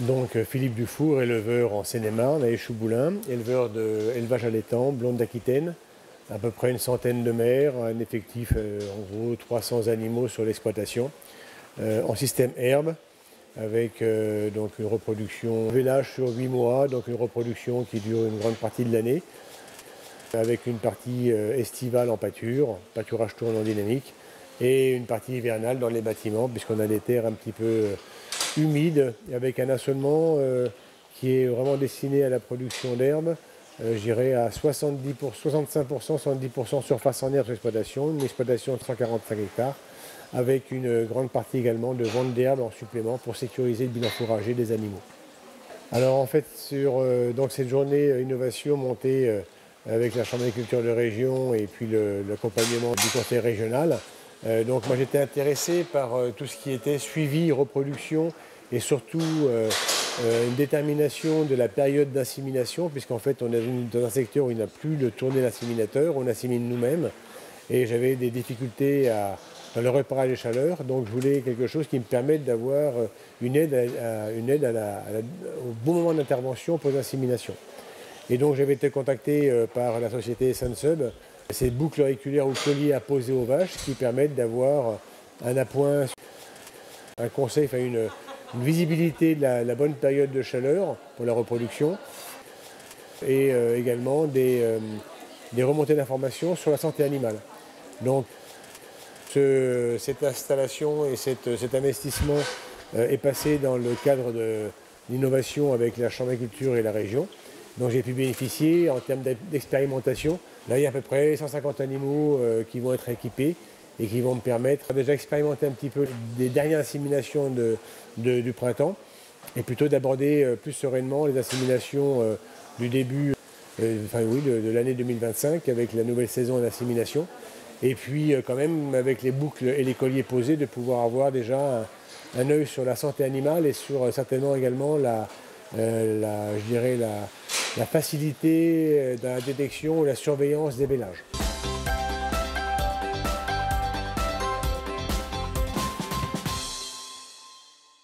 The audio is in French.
Donc Philippe Dufour, éleveur en Seine-et-Marne, à Échouboulin, éleveur d'élevage allaitant, blonde d'Aquitaine, à peu près une centaine de mères, un effectif en gros 300 animaux sur l'exploitation, en système herbe, avec donc une reproduction vélage sur 8 mois, donc une reproduction qui dure une grande partie de l'année, avec une partie estivale en pâture, pâturage tournant dynamique, et une partie hivernale dans les bâtiments, puisqu'on a des terres un petit peu humide, avec un assolement qui est vraiment destiné à la production d'herbe, je dirais à 65%, 70% surface en herbe sur l'exploitation, une exploitation de 145 hectares, avec une grande partie également de vente d'herbe en supplément pour sécuriser le bilan fourrager des animaux. Alors en fait, sur donc cette journée innovation montée avec la Chambre d'agriculture de région et puis l'accompagnement du conseil régional, donc moi j'étais intéressé par tout ce qui était suivi, reproduction et surtout une détermination de la période d'insémination, puisqu'en fait on est dans un secteur où il n'y a plus de tourner l'inséminateur, on insémine nous-mêmes et j'avais des difficultés dans le repérage des chaleurs, donc je voulais quelque chose qui me permette d'avoir une aide, au bon moment d'intervention pour l'insémination. Et donc j'avais été contacté par la société Sunsub, ces boucles auriculaires ou colliers à poser aux vaches qui permettent d'avoir un appoint, un conseil, enfin une visibilité de la bonne période de chaleur pour la reproduction et également des remontées d'informations sur la santé animale. Donc cette installation et cet investissement est passé dans le cadre de l'innovation avec la Chambre d'agriculture et la région. Donc j'ai pu bénéficier en termes d'expérimentation. Là, il y a à peu près 150 animaux qui vont être équipés et qui vont me permettre déjà d'expérimenter un petit peu des dernières inséminations du printemps et plutôt d'aborder plus sereinement les inséminations du début de l'année 2025 avec la nouvelle saison d'insémination. Et puis quand même avec les boucles et les colliers posés de pouvoir avoir déjà un œil sur la santé animale et sur certainement également je dirais la facilité de la détection ou la surveillance des vélages.